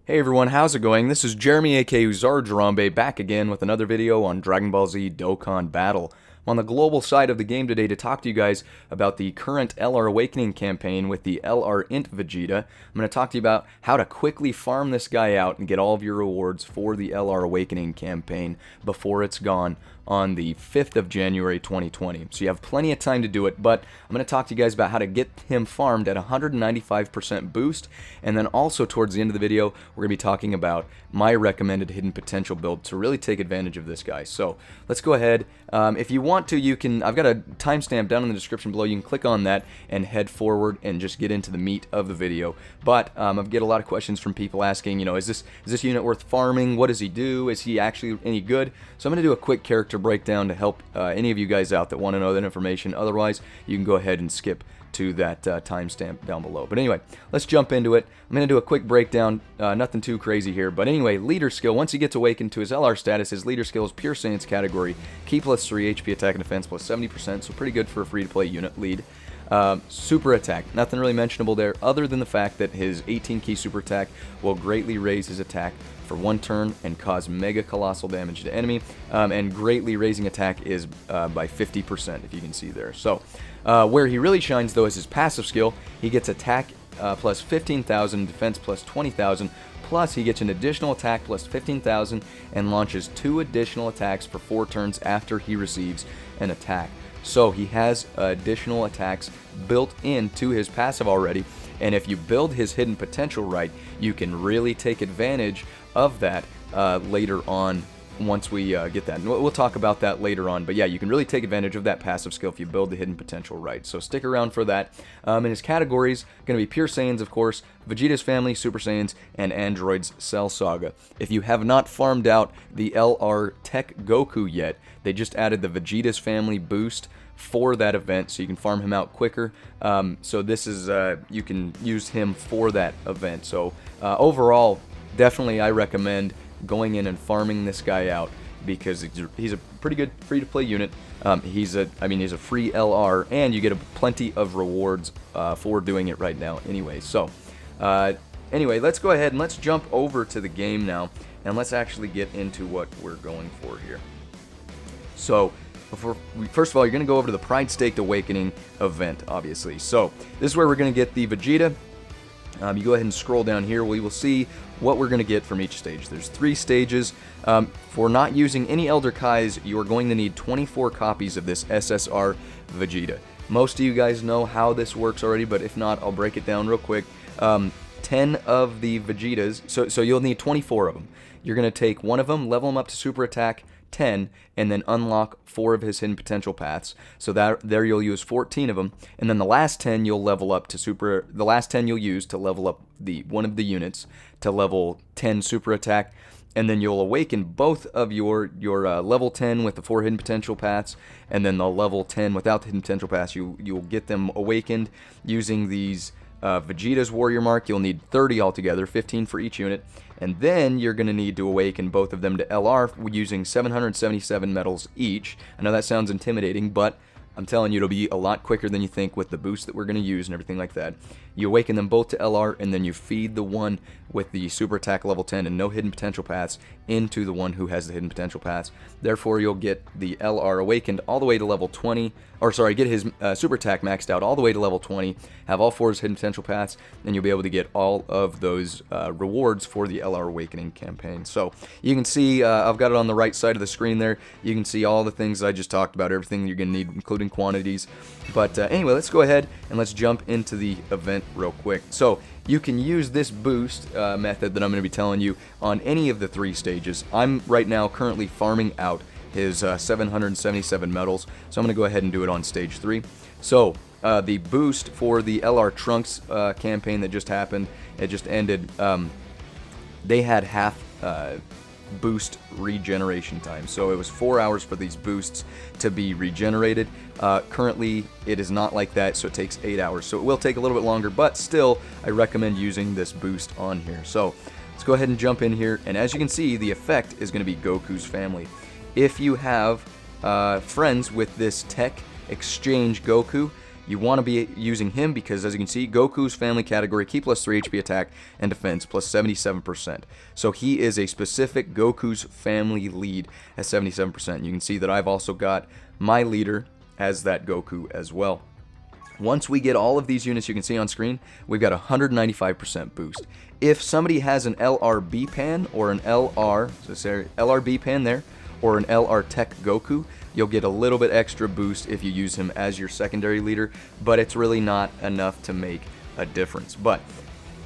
Hey everyone, how's it going? This is Jeremy aka Zarjarambe back again with another video on Dragon Ball Z Dokkan Battle. I'm on the global side of the game today to talk to you guys about the current LR Awakening campaign with the LR Vegeta. I'm going to talk to you about how to quickly farm this guy out and get all of your rewards for the LR Awakening campaign before it's gone on the 5th of January 2020. So you have plenty of time to do it, but I'm going to talk to you guys about how to get him farmed at 195% boost, and then also towards the end of the video, we're going to be talking about my recommended hidden potential build to really take advantage of this guy. So let's go ahead. If you want to, you can, I've got a timestamp down in the description below. You can click on that and head forward and just get into the meat of the video. But I get a lot of questions from people asking, is this unit worth farming? What does he do? Is he actually any good? So I'm going to do a quick character breakdown to help any of you guys out that want to know that information. Otherwise, you can go ahead and skip to that timestamp down below. But anyway, let's jump into it. I'm going to do a quick breakdown, nothing too crazy here. But anyway, leader skill, once he gets awakened to his LR status, his leader skill is pure Saiyan's category, key plus 3, HP attack and defense plus 70%, so pretty good for a free-to-play unit lead. Super attack, nothing really mentionable there other than the fact that his 18 key super attack will greatly raise his attack for one turn and cause mega colossal damage to enemy, and greatly raising attack is by 50%, if you can see there. So where he really shines though is his passive skill. He gets attack plus 15,000, defense plus 20,000, plus he gets an additional attack plus 15,000 and launches 2 additional attacks for 4 turns after he receives an attack. So he has additional attacks built into his passive already, and if you build his hidden potential right, you can really take advantage of that later on once we get that. And we'll talk about that later on, but yeah, you can really take advantage of that passive skill if you build the hidden potential right. So stick around for that. And his categories going to be Pure Saiyans, of course, Vegeta's Family, Super Saiyans, and Android's Cell Saga. If you have not farmed out the LR Tech Goku yet, they just added the Vegeta's Family boost for that event, so you can farm him out quicker. So this is, you can use him for that event. So overall, definitely I recommend going in and farming this guy out because he's a pretty good free-to-play unit. He's a free LR, and you get plenty of rewards for doing it right now anyway. So anyway, let's go ahead and let's jump over to the game now, and let's actually get into what we're going for here. So first of all, you're going to go over to the Pride Staked Awakening event, obviously. So this is where we're going to get the Vegeta. You go ahead and scroll down here. We will see what we're going to get from each stage. There's 3 stages. For not using any Elder Kais, you are going to need 24 copies of this SSR Vegeta. Most of you guys know how this works already, but if not, I'll break it down real quick. 10 of the Vegetas, so you'll need 24 of them. You're going to take one of them, level them up to super attack 10, and then unlock 4 of his hidden potential paths. So that there you'll use 14 of them, and then the last 10 you'll level up to the last 10 you'll use to level up one of the units to level 10 super attack, and then you'll awaken both of your level 10 with the 4 hidden potential paths, and then the level 10 without the hidden potential paths. You'll get them awakened using these Vegeta's Warrior Mark. You'll need 30 altogether, 15 for each unit, and then you're going to need to awaken both of them to LR using 777 medals each. I know that sounds intimidating, but I'm telling you, it'll be a lot quicker than you think with the boost that we're going to use and everything like that. You awaken them both to LR, and then you feed the one with the super attack level 10 and no hidden potential paths into the one who has the hidden potential paths. Therefore, you'll get the LR awakened all the way to level 20, or sorry, get his super attack maxed out all the way to level 20, have all 4 of his hidden potential paths, and you'll be able to get all of those rewards for the LR Awakening campaign. So you can see, I've got it on the right side of the screen there. You can see all the things I just talked about, everything you're going to need, including quantities. But anyway, let's go ahead and let's jump into the event real quick. So you can use this boost method that I'm going to be telling you on any of the 3 stages. I'm right now currently farming out his 777 medals, so I'm going to go ahead and do it on stage 3. So the boost for the LR Trunks campaign that just happened, it just ended, they had half boost regeneration time, so it was 4 hours for these boosts to be regenerated. Currently it is not like that, so it takes 8 hours, so it will take a little bit longer, but still I recommend using this boost on here. So let's go ahead and jump in here, and as you can see, the effect is going to be Goku's family. If you have friends with this Tech Exchange Goku, You want to be using him because, as you can see, Goku's family category, key plus 3 HP attack and defense plus 77%. So he is a specific Goku's family lead at 77%. You can see that I've also got my leader as that Goku as well. Once we get all of these units you can see on screen, we've got a 195% boost. If somebody has an LR pan or an LR pan there, or an LR Tech Goku, you'll get a little bit extra boost if you use him as your secondary leader, but it's really not enough to make a difference. But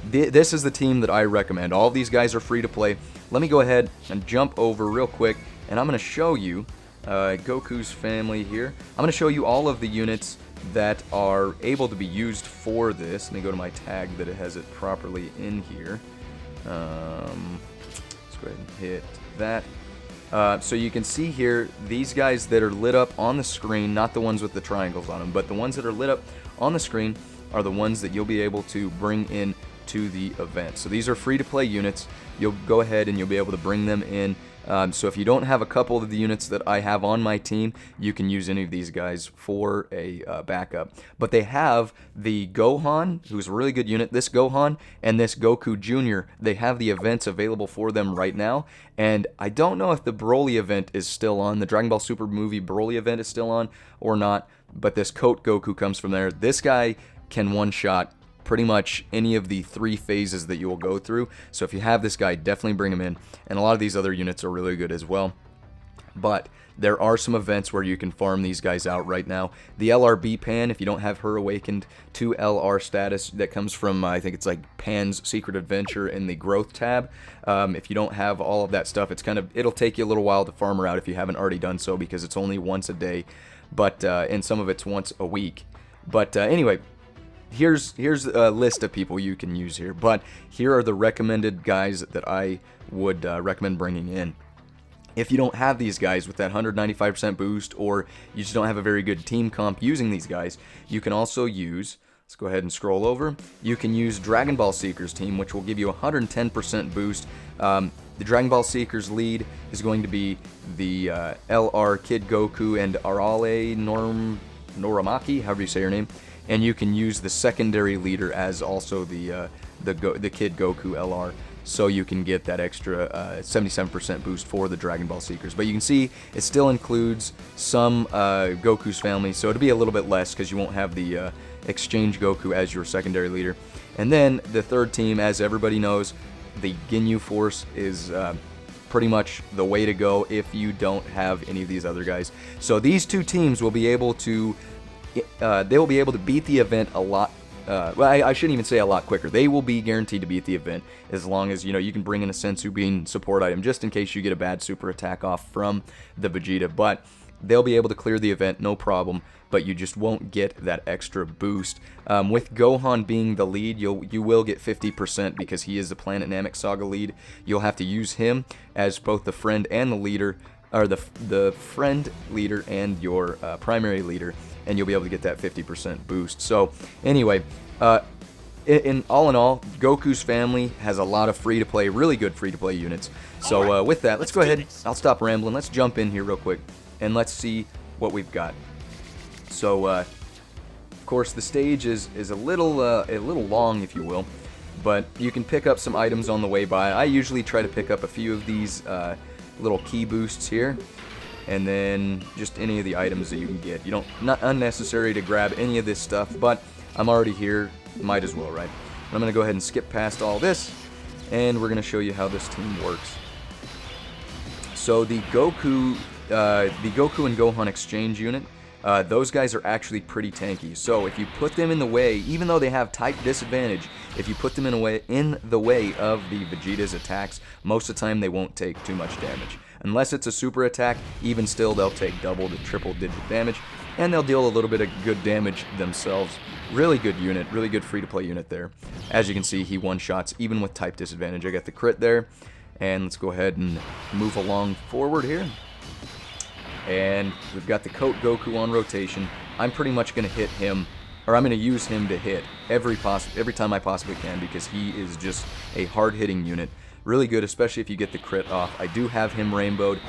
this is the team that I recommend. All of these guys are free to play. Let me go ahead and jump over real quick, and I'm going to show you Goku's family here. I'm going to show you all of the units that are able to be used for this. Let me go to my tag that it has it properly in here. Let's go ahead and hit that. So you can see here, these guys that are lit up on the screen, not the ones with the triangles on them, but the ones that are lit up on the screen are the ones that you'll be able to bring in to the event. So these are free to play units. You'll go ahead and you'll be able to bring them in. So if you don't have a couple of the units that I have on my team, you can use any of these guys for a backup. But they have the Gohan, who's a really good unit. This Gohan and this Goku Jr., they have the events available for them right now. And I don't know if the Broly event is still on. The Dragon Ball Super movie Broly event is still on or not. But this Coat Goku comes from there. This guy can one-shot pretty much any of the 3 phases that you will go through. So if you have this guy, definitely bring him in. And a lot of these other units are really good as well. But there are some events where you can farm these guys out right now. The LR Pan, if you don't have her awakened to LR status, that comes from, I think it's like Pan's Secret Adventure in the Growth tab. If you don't have all of that stuff, it'll take you a little while to farm her out if you haven't already done so, because it's only once a day, but and some of it's once a week. But anyway, here's a list of people you can use here, but here are the recommended guys that I would recommend bringing in. If you don't have these guys with that 195% boost, or you just don't have a very good team comp using these guys, you can also use, let's go ahead and scroll over, you can use Dragon Ball Seeker's team, which will give you a 110% boost. The Dragon Ball Seeker's lead is going to be the LR Kid Goku and Arale Noramaki, however you say her name. And you can use the secondary leader as also the Kid Goku LR, so you can get that extra 77% boost for the Dragon Ball Seekers. But you can see it still includes some Goku's family, so it'll be a little bit less because you won't have the Exchange Goku as your secondary leader. And then the third team, as everybody knows, the Ginyu Force is pretty much the way to go if you don't have any of these other guys. So these two teams will be able to beat the event a lot. Well, I shouldn't even say a lot quicker. They will be guaranteed to beat the event as long as you can bring in a Sensu Bean support item just in case you get a bad super attack off from the Vegeta. But they'll be able to clear the event, no problem. But you just won't get that extra boost. With Gohan being the lead, you will get 50% because he is the Planet Namek Saga lead. You'll have to use him as both the friend and the leader, or the friend leader and your primary leader, and you'll be able to get that 50% boost. So anyway, in all, Goku's family has a lot of free-to-play, really good free-to-play units. So with that, let's go ahead. I'll stop rambling. Let's jump in here real quick, and let's see what we've got. So, of course, the stage is a little long, if you will, but you can pick up some items on the way by. I usually try to pick up a few of these little key boosts here, and then just any of the items that you can get. Not unnecessary to grab any of this stuff, but I'm already here, might as well, right? I'm going to go ahead and skip past all this, and we're going to show you how this team works. So the Goku and Gohan exchange unit, those guys are actually pretty tanky. So if you put them in the way, even though they have type disadvantage, if you put them in the way of the Vegeta's attacks, most of the time they won't take too much damage. Unless it's a super attack, even still they'll take double to triple digit damage, and they'll deal a little bit of good damage themselves. Really good unit, really good free-to-play unit there. As you can see, he one-shots even with type disadvantage. I got the crit there, and let's go ahead and move along forward here. And we've got the Coat Goku on rotation. I'm pretty much going to hit him, or I'm going to use him to hit every time I possibly can, because he is just a hard-hitting unit. Really good, especially if you get the crit off. I do have him rainbowed.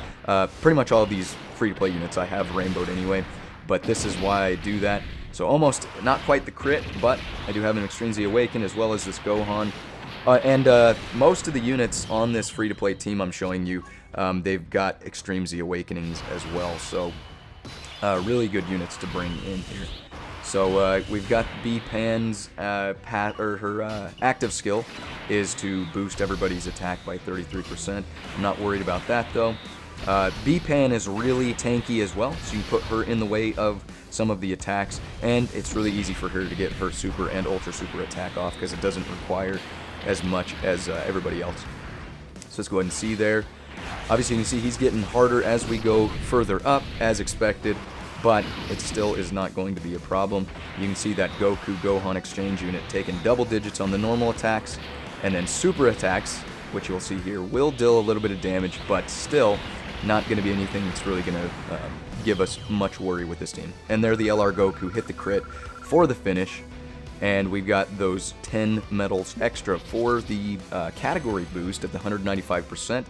Pretty much all of these free-to-play units I have rainbowed anyway, but this is why I do that. So almost not quite the crit, but I do have an Extreme Z Awaken as well as this Gohan. And most of the units on this free-to-play team I'm showing you, they've got Extreme Z Awakenings as well. So really good units to bring in here. So we've got B-Pan's her active skill is to boost everybody's attack by 33%. I'm not worried about that though. B-Pan is really tanky as well, so you put her in the way of some of the attacks, and it's really easy for her to get her super and ultra super attack off because it doesn't require as much as everybody else. So let's go ahead and see there. Obviously you can see he's getting harder as we go further up, as expected, but it still is not going to be a problem. You can see that Goku Gohan exchange unit taking double digits on the normal attacks, and then super attacks, which you'll see here, will deal a little bit of damage, but still not going to be anything that's really going to give us much worry with this team. And there the LR Goku hit the crit for the finish, and we've got those 10 medals extra for the category boost at the 195%.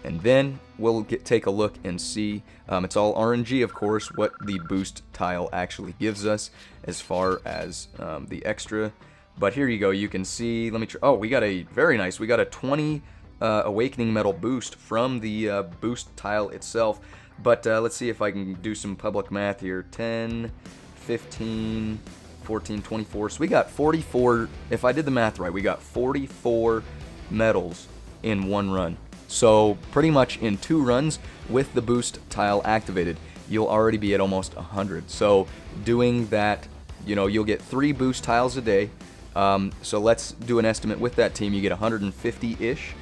And then we'll take a look and see, it's all RNG of course, what the boost tile actually gives us as far as the extra. But here you go, you can see, let me try, oh, we got a, very nice, we got a 20 Awakening Medal boost from the boost tile itself. But let's see if I can do some public math here. 10, 15, 14, 24, so we got 44, if I did the math right, we got 44 medals in one run. So pretty much in 2 runs with the boost tile activated, you'll already be at almost 100. So doing that, you know, you'll get 3 boost tiles a day. So let's do an estimate with that team. You get 150-ish,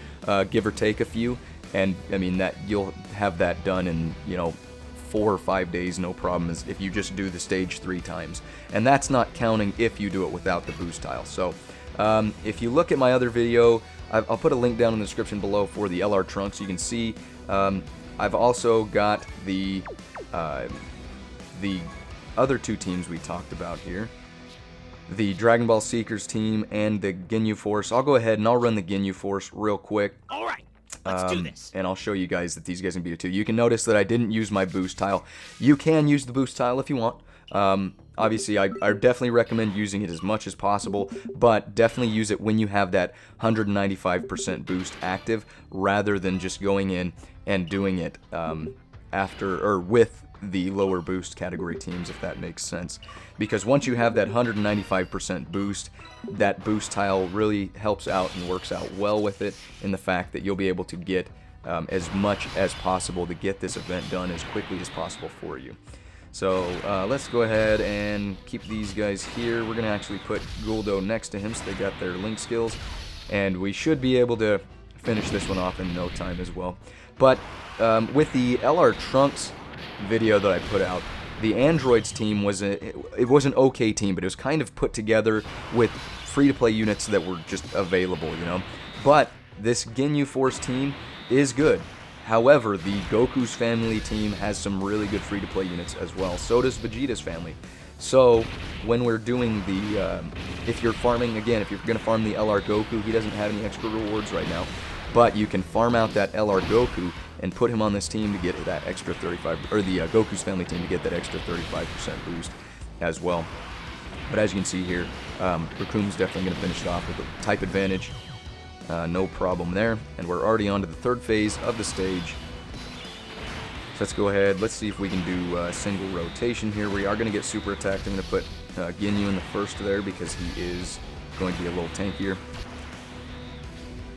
give or take a few. And I mean that you'll have that done in, you know, 4 or 5 days, no problem, as if you just do the stage 3 times. And that's not counting if you do it without the boost tile. So if you look at my other video, I'll put a link down in the description below for the LR trunk so you can see. I've also got the other 2 teams we talked about here. The Dragon Ball Seekers team and the Ginyu Force. I'll go ahead and I'll run the Ginyu Force real quick. Alright, let's do this. And I'll show you guys that these guys can beat it too. You can notice that I didn't use my boost tile. You can use the boost tile if you want. Obviously, I definitely recommend using it as much as possible, but definitely use it when you have that 195% boost active, rather than just going in and doing it after or with the lower boost category teams, if that makes sense. Because once you have that 195% boost, that boost tile really helps out and works out well with it, in the fact that you'll be able to get as much as possible to get this event done as quickly as possible for you. So let's go ahead and keep these guys here. We're going to actually put Guldo next to him so they got their link skills. And we should be able to finish this one off in no time as well. But with the LR Trunks video that I put out, the Androids team was it was an okay team, but it was kind of put together with free-to-play units that were just available, you know. But this Ginyu Force team is good. However, the Goku's family team has some really good free-to-play units as well. So does Vegeta's family. So when we're doing the, if you're farming, again, if you're going to farm the LR Goku, he doesn't have any extra rewards right now. But you can farm out that LR Goku and put him on this team to get that extra 35, or the Goku's family team to get that extra 35% boost as well. But as you can see here, Rakum's definitely going to finish it off with a type advantage. No problem there, and we're already on to the 3rd phase of the stage. So let's go ahead, let's see if we can do a single rotation here. We are going to get super attacked. I'm going to put Ginyu in the first there because he is going to be a little tankier.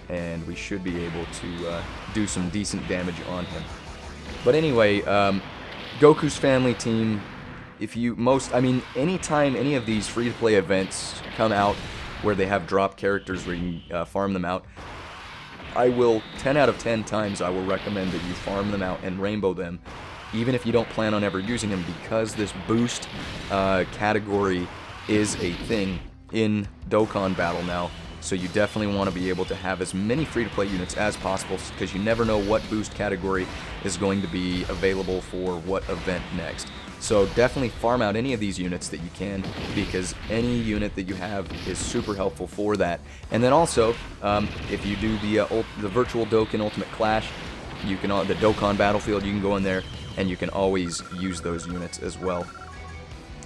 And we should be able to do some decent damage on him. But anyway, Goku's family team, if you anytime any of these free-to-play events come out where they have drop characters where you can farm them out, I will, 10 out of 10 times, I will recommend that you farm them out and rainbow them, even if you don't plan on ever using them, because this boost category is a thing in Dokkan Battle now. So you definitely want to be able to have as many free-to-play units as possible, because you never know what boost category is going to be available for what event next. So definitely farm out any of these units that you can, because any unit that you have is super helpful for that. And then also, if you do the virtual Dokkan Ultimate Clash, you can the Dokkan Battlefield, you can go in there and you can always use those units as well.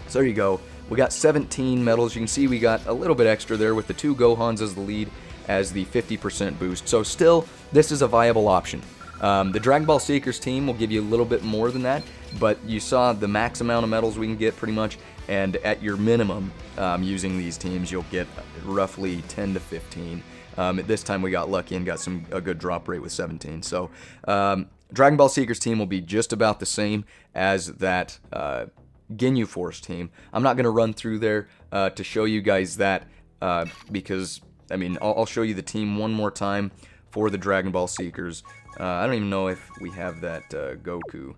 So there you go. We got 17 medals. You can see we got a little bit extra there with the 2 Gohans as the lead as the 50% boost. So still, this is a viable option. The Dragon Ball Seekers team will give you a little bit more than that, but you saw the max amount of medals we can get pretty much, and at your minimum, using these teams, you'll get roughly 10 to 15. At this time, we got lucky and got a good drop rate with 17. So, Dragon Ball Seekers team will be just about the same as that Ginyu Force team. I'm not going to run through there to show you guys that because, I mean, I'll show you the team one more time for the Dragon Ball Seekers. I don't even know if we have that Goku.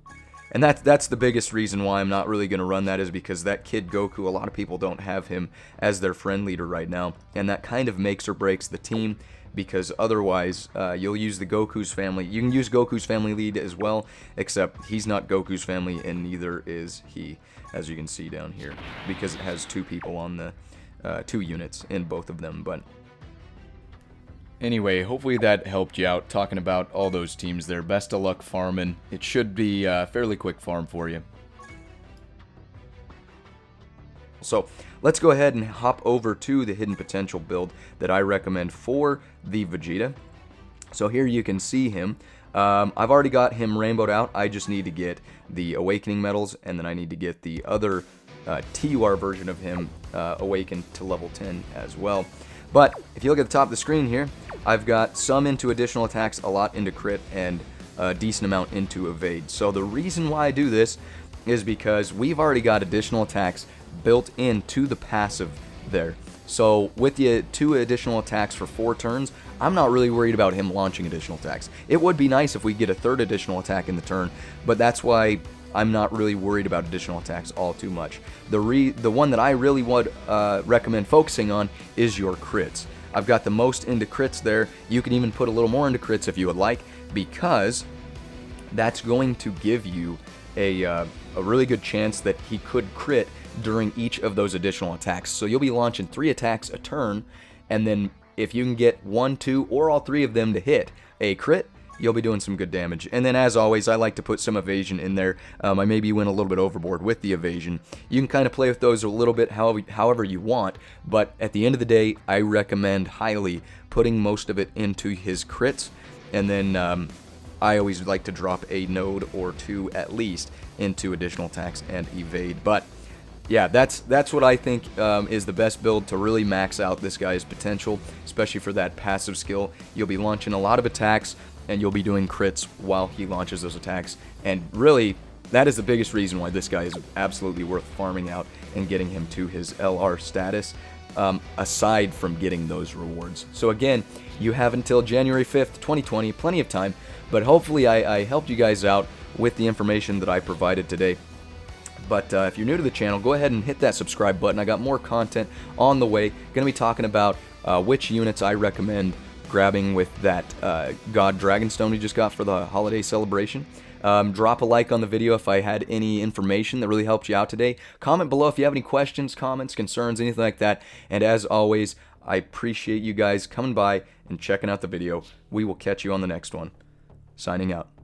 And that's the biggest reason why I'm not really going to run that, is because that kid Goku, a lot of people don't have him as their friend leader right now. And that kind of makes or breaks the team, because otherwise you'll use the Goku's family. You can use Goku's family lead as well, except he's not Goku's family and neither is he, as you can see down here, because it has 2 people on the 2 units in both of them. But anyway, hopefully that helped you out, talking about all those teams there. Best of luck farming. It should be a fairly quick farm for you. So let's go ahead and hop over to the hidden potential build that I recommend for the Vegeta. So here you can see him. I've already got him rainbowed out. I just need to get the awakening medals, and then I need to get the other TUR version of him awakened to level 10 as well. But if you look at the top of the screen here, I've got some into additional attacks, a lot into crit, and a decent amount into evade. So the reason why I do this is because we've already got additional attacks built into the passive there. So with the 2 additional attacks for 4 turns, I'm not really worried about him launching additional attacks. It would be nice if we get a 3rd additional attack in the turn, but that's why I'm not really worried about additional attacks all too much. The one that I really would recommend focusing on is your crits. I've got the most into crits there. You can even put a little more into crits if you would like, because that's going to give you a really good chance that he could crit during each of those additional attacks. So you'll be launching 3 attacks a turn, and then if you can get 1, 2, or all 3 of them to hit a crit, you'll be doing some good damage. And then, as always, I like to put some evasion in there. I maybe went a little bit overboard with the evasion. You can kind of play with those a little bit however you want, but at the end of the day, I recommend highly putting most of it into his crits, and then I always like to drop a node or 2 at least into additional attacks and evade. But yeah, that's what I think is the best build to really max out this guy's potential, especially for that passive skill. You'll be launching a lot of attacks, and you'll be doing crits while he launches those attacks. And really, that is the biggest reason why this guy is absolutely worth farming out and getting him to his LR status, aside from getting those rewards. So again, you have until January 5th, 2020, plenty of time, but hopefully I helped you guys out with the information that I provided today. But if you're new to the channel, go ahead and hit that subscribe button. I got more content on the way. Going to be talking about which units I recommend grabbing with that God Dragonstone we just got for the holiday celebration. Drop a like on the video if I had any information that really helped you out today. Comment below if you have any questions, comments, concerns, anything like that. And as always, I appreciate you guys coming by and checking out the video. We will catch you on the next one. Signing out.